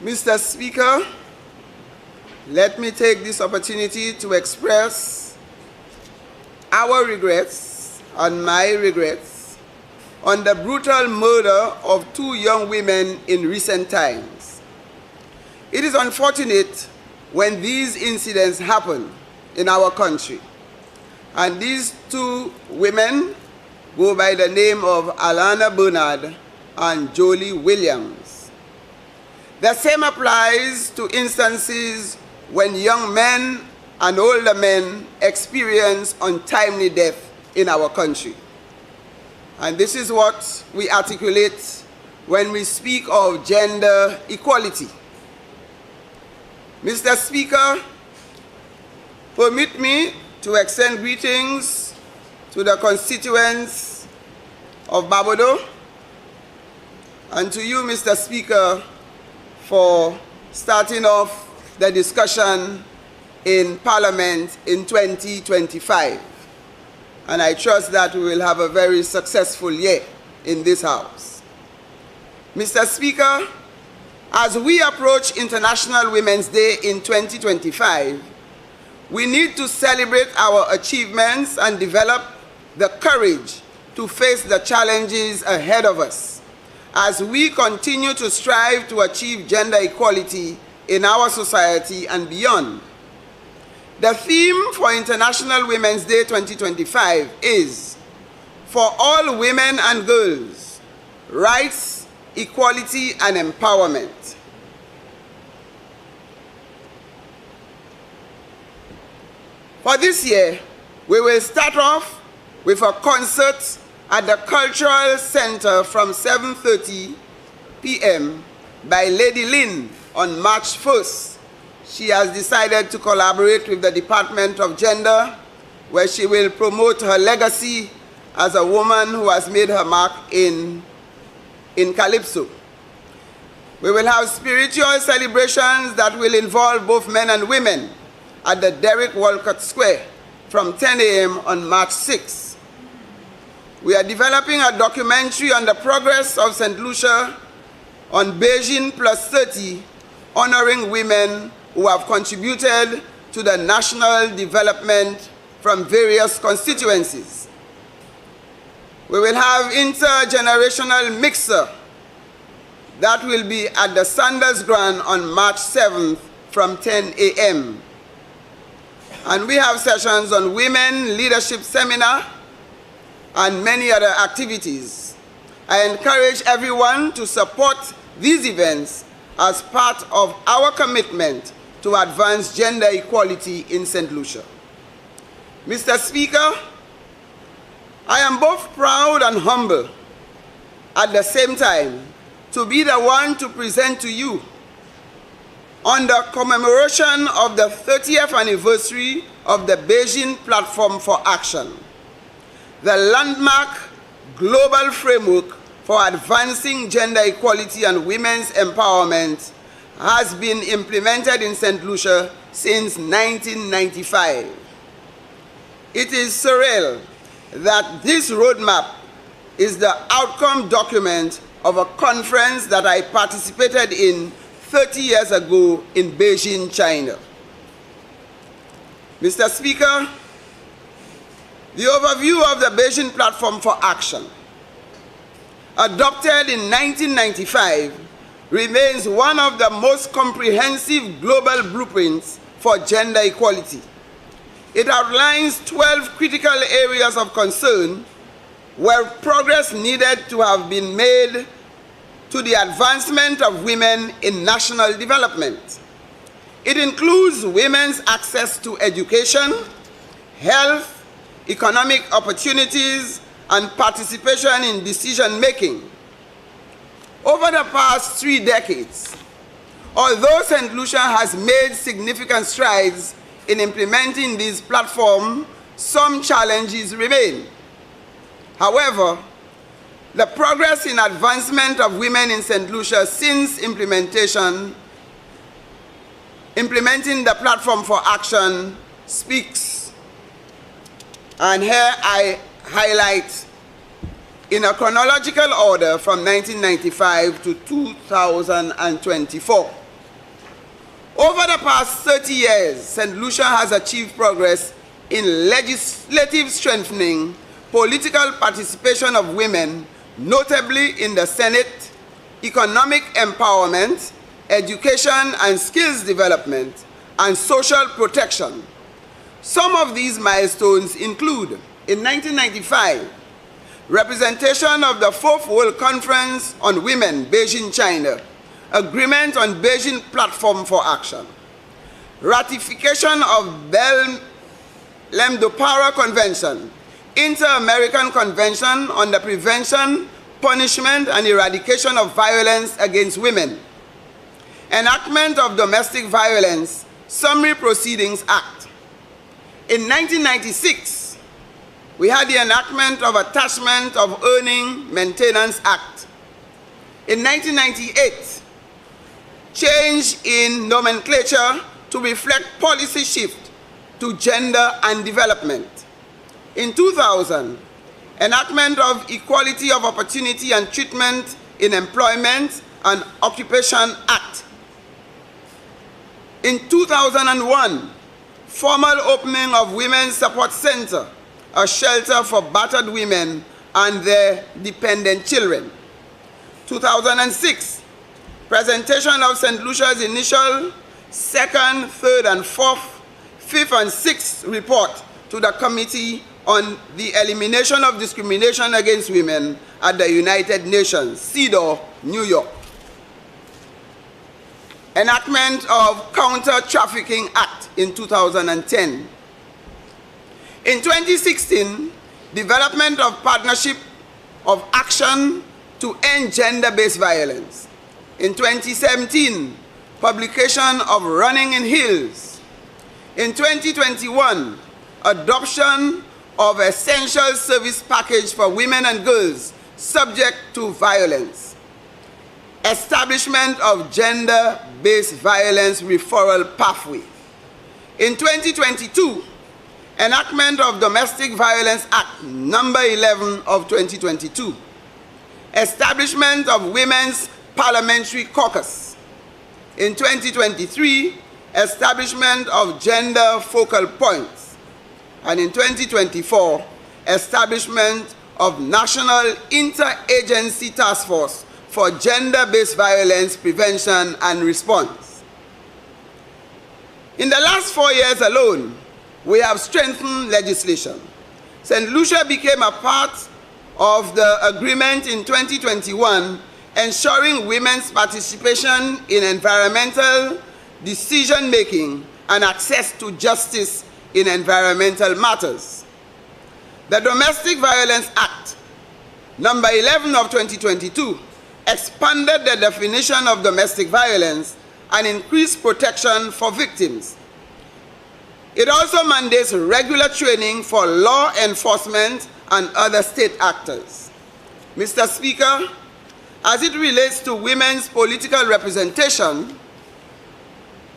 Mr. Speaker, let me take this opportunity to express our regrets and my regrets on the brutal murder of 2 young women in recent times. It is unfortunate when these incidents happen in our country, and these 2 women go by the name of Alana Bernard and Jolie Williams. The same applies to instances when young men and older men experience untimely death in our country. And this is what we articulate when we speak of gender equality. Mr. Speaker, permit me to extend greetings to the constituents of Babodo and to you, Mr. Speaker, for starting off the discussion in Parliament in 2025. And I trust that we will have a very successful year in this House. Mr. Speaker, as we approach International Women's Day in 2025, we need to celebrate our achievements and develop the courage to face the challenges ahead of us as we continue to strive to achieve gender equality in our society and beyond. The theme for International Women's Day 2025 is "For all women and girls, rights, equality, and empowerment." For this year, we will start off with a concert at the Cultural Center from 7:30 p.m. by Lady Lynn on March 1st. She has decided to collaborate with the Department of Gender, where she will promote her legacy as a woman who has made her mark in Calypso. We will have spiritual celebrations that will involve both men and women at the Derek Walcott Square from 10 a.m. on March 6th. We are developing a documentary on the progress of St. Lucia on Beijing Plus 30, honoring women who have contributed to the national development from various constituencies. We will have intergenerational mixer that will be at the Sanders Grand on March 7th from 10 a.m. And we have sessions on women leadership seminar and many other activities. I encourage everyone to support these events as part of our commitment to advance gender equality in St. Lucia. Mr. Speaker, I am both proud and humble at the same time to be the one to present to you on the commemoration of the 30th anniversary of the Beijing Platform for Action, the landmark global framework for advancing gender equality and women's empowerment has been implemented in St. Lucia since 1995. It is surreal that this roadmap is the outcome document of a conference that I participated in 30 years ago in Beijing, China. Mr. Speaker, the overview of the Beijing Platform for Action, adopted in 1995, remains one of the most comprehensive global blueprints for gender equality. It outlines 12 critical areas of concern where progress needed to have been made to the advancement of women in national development. It includes women's access to education, health, economic opportunities, and participation in decision-making. Over the past 3 decades, although St. Lucia has made significant strides in implementing this platform, some challenges remain. However, the progress in advancement of women in St. Lucia since implementing the Platform for Action speaks. And here I highlight in a chronological order from 1995 to 2024. Over the past 30 years, St. Lucia has achieved progress in legislative strengthening, political participation of women, notably in the Senate, economic empowerment, education and skills development, and social protection. Some of these milestones include, in 1995, representation of the 4th World Conference on Women, Beijing, China, agreement on Beijing Platform for Action, ratification of Belém-do-Pará Convention, Inter-American Convention on the Prevention, Punishment, and Eradication of Violence Against Women, enactment of Domestic Violence Summary Proceedings Act. In 1996, we had the enactment of Attachment of Earning Maintenance Act. In 1998, change in nomenclature to reflect policy shift to gender and development. In 2000, enactment of Equality of Opportunity and Treatment in Employment and Occupation Act. In 2001, formal opening of Women's Support Center, a shelter for battered women and their dependent children. 2006, presentation of St. Lucia's initial 2nd, 3rd, and 4th, 5th, and 6th report to the Committee on the Elimination of Discrimination Against Women at the United Nations, CEDAW, New York. Enactment of Counter-Trafficking Act in 2010. In 2016, development of Partnership of Action to End Gender-Based Violence. In 2017, publication of Running in Hills. In 2021, adoption of Essential Service Package for Women and Girls subject to violence. Establishment of Gender-Based Violence Referral Pathway. In 2022, enactment of Domestic Violence Act number 11 of 2022. Establishment of Women's Parliamentary Caucus. In 2023, establishment of Gender Focal Points. And in 2024, establishment of National Interagency Task Force for Gender-Based Violence Prevention and Response. In the last 4 years alone, we have strengthened legislation. St. Lucia became a part of the agreement in 2021 ensuring women's participation in environmental decision-making and access to justice in environmental matters. The Domestic Violence Act, number 11 of 2022, expanded the definition of domestic violence and increased protection for victims. It also mandates regular training for law enforcement and other state actors. Mr. Speaker, as it relates to women's political representation,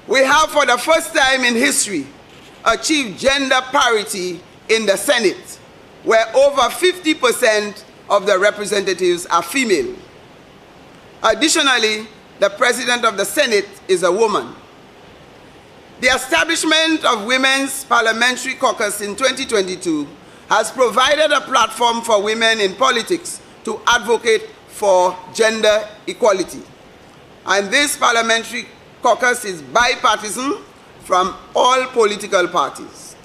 we have for the first time in history achieved gender parity in the Senate, where over 50% of the representatives are female. Additionally, the President of the Senate is a woman. The establishment of Women's Parliamentary Caucus in 2022 has provided a platform for women in politics to advocate for gender equality. And this parliamentary caucus is bipartisan from all political parties.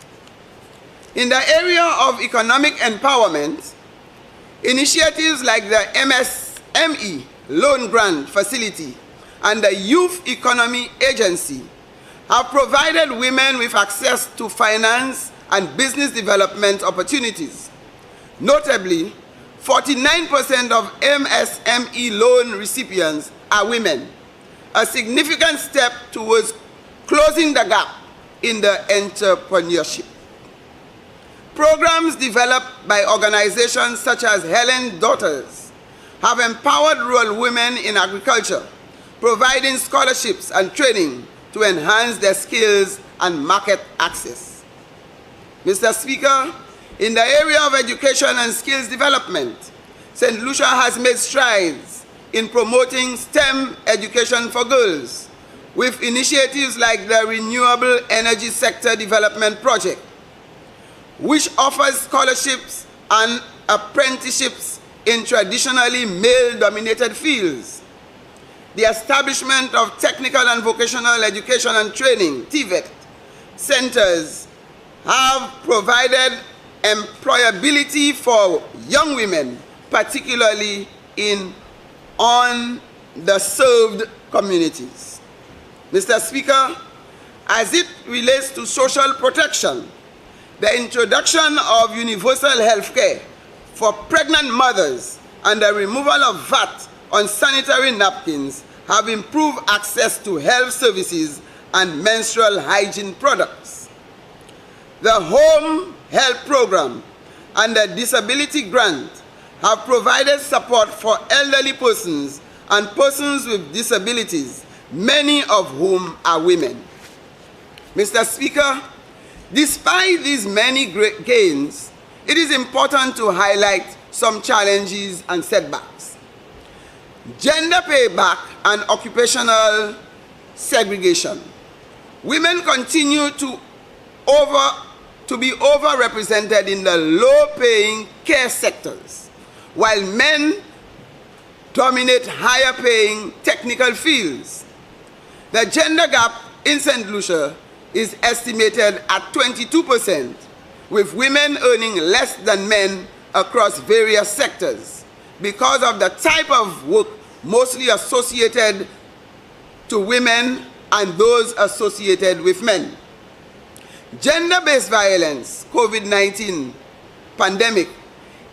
In the area of economic empowerment, initiatives like the MSME Loan Grant Facility and the Youth Economy Agency have provided women with access to finance and business development opportunities. Notably, 49% of MSME loan recipients are women, a significant step towards closing the gap in the entrepreneurship. Programs developed by organizations such as Helen Daughters have empowered rural women in agriculture, providing scholarships and training to enhance their skills and market access. Mr. Speaker, in the area of education and skills development, St. Lucia has made strides in promoting STEM education for girls, with initiatives like the Renewable Energy Sector Development Project, which offers scholarships and apprenticeships in traditionally male-dominated fields. The establishment of technical and vocational education and training, TVET, centers have provided employability for young women, particularly in underserved communities. Mr. Speaker, as it relates to social protection, the introduction of universal health care for pregnant mothers and the removal of VAT on sanitary napkins have improved access to health services and menstrual hygiene products. The Home Health Program and the Disability Grant have provided support for elderly persons and persons with disabilities, many of whom are women. Mr. Speaker, despite these many great gains, it is important to highlight some challenges and setbacks. Gender payback and occupational segregation. Women continue to be overrepresented in the low-paying care sectors, while men dominate higher-paying technical fields. The gender gap in St. Lucia is estimated at 22%, with women earning less than men across various sectors because of the type of work mostly associated to women and those associated with men. Gender-based violence, COVID-19 pandemic,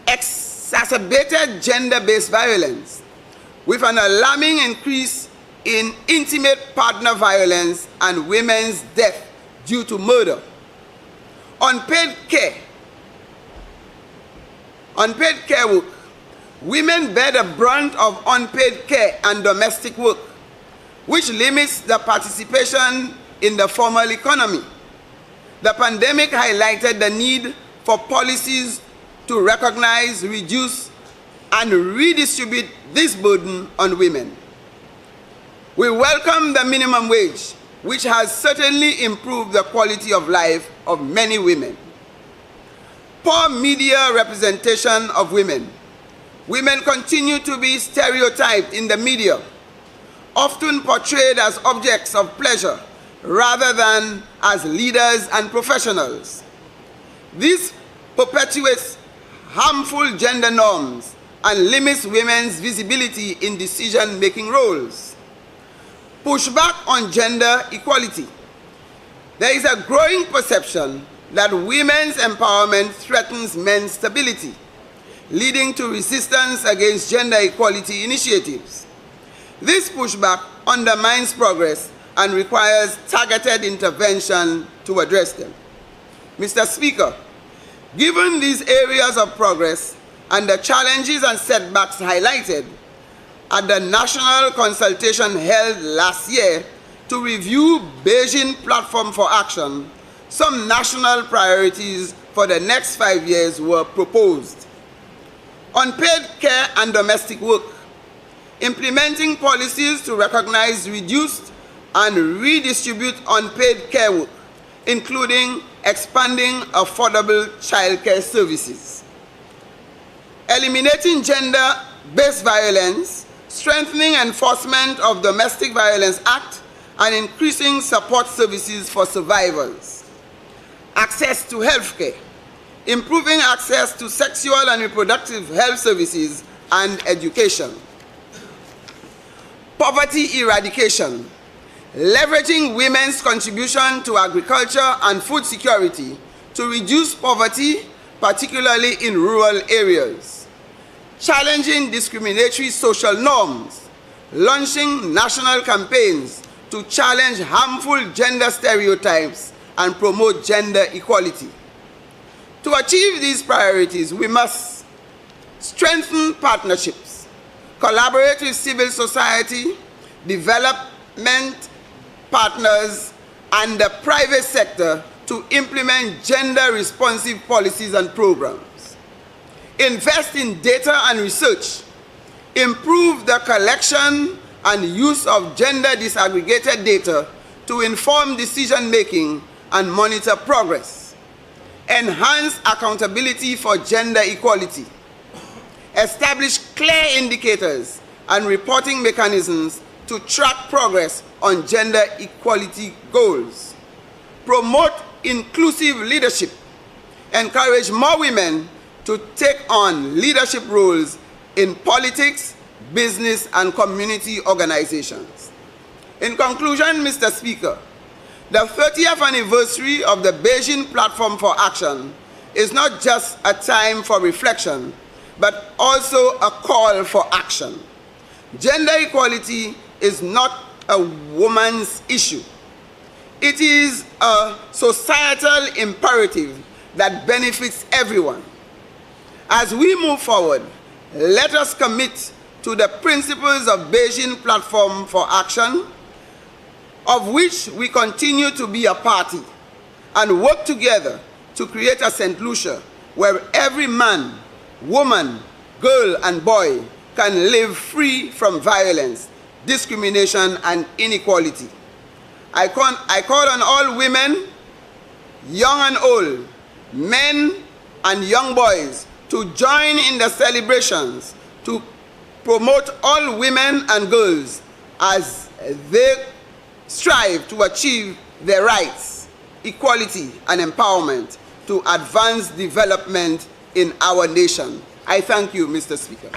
exacerbated gender-based violence with an alarming increase in intimate partner violence and women's death due to murder. Unpaid care work. Women bear the brunt of unpaid care and domestic work, which limits the participation in the formal economy. The pandemic highlighted the need for policies to recognize, reduce, and redistribute this burden on women. We welcome the minimum wage, which has certainly improved the quality of life of many women. Poor media representation of women. Women continue to be stereotyped in the media, often portrayed as objects of pleasure rather than as leaders and professionals. This perpetuates harmful gender norms and limits women's visibility in decision-making roles. Pushback on gender equality. There is a growing perception that women's empowerment threatens men's stability, leading to resistance against gender equality initiatives. This pushback undermines progress and requires targeted intervention to address them. Mr. Speaker, given these areas of progress and the challenges and setbacks highlighted at the national consultation held last year to review Beijing Platform for Action, some national priorities for the next 5 years were proposed. Unpaid care and domestic work. Implementing policies to recognize, reduce, and redistribute unpaid care work, including expanding affordable childcare services. Eliminating gender-based violence, strengthening enforcement of Domestic Violence Act, and increasing support services for survivors. Access to health care. Improving access to sexual and reproductive health services and education. Poverty eradication. Leveraging women's contribution to agriculture and food security to reduce poverty, particularly in rural areas. Challenging discriminatory social norms. Launching national campaigns to challenge harmful gender stereotypes and promote gender equality. To achieve these priorities, we must strengthen partnerships, collaborate with civil society, development partners, and the private sector to implement gender-responsive policies and programs. Invest in data and research. Improve the collection and use of gender disaggregated data to inform decision-making and monitor progress. Enhance accountability for gender equality. Establish clear indicators and reporting mechanisms to track progress on gender equality goals. Promote inclusive leadership. Encourage more women to take on leadership roles in politics, business, and community organizations. In conclusion, Mr. Speaker, the 30th anniversary of the Beijing Platform for Action is not just a time for reflection, but also a call for action. Gender equality is not a woman's issue. It is a societal imperative that benefits everyone. As we move forward, let us commit to the principles of Beijing Platform for Action, of which we continue to be a party, and work together to create a St. Lucia where every man, woman, girl, and boy can live free from violence, discrimination, and inequality. I call on all women, young and old, men and young boys, to join in the celebrations to promote all women and girls as they strive to achieve their rights, equality, and empowerment to advance development in our nation. I thank you, Mr. Speaker.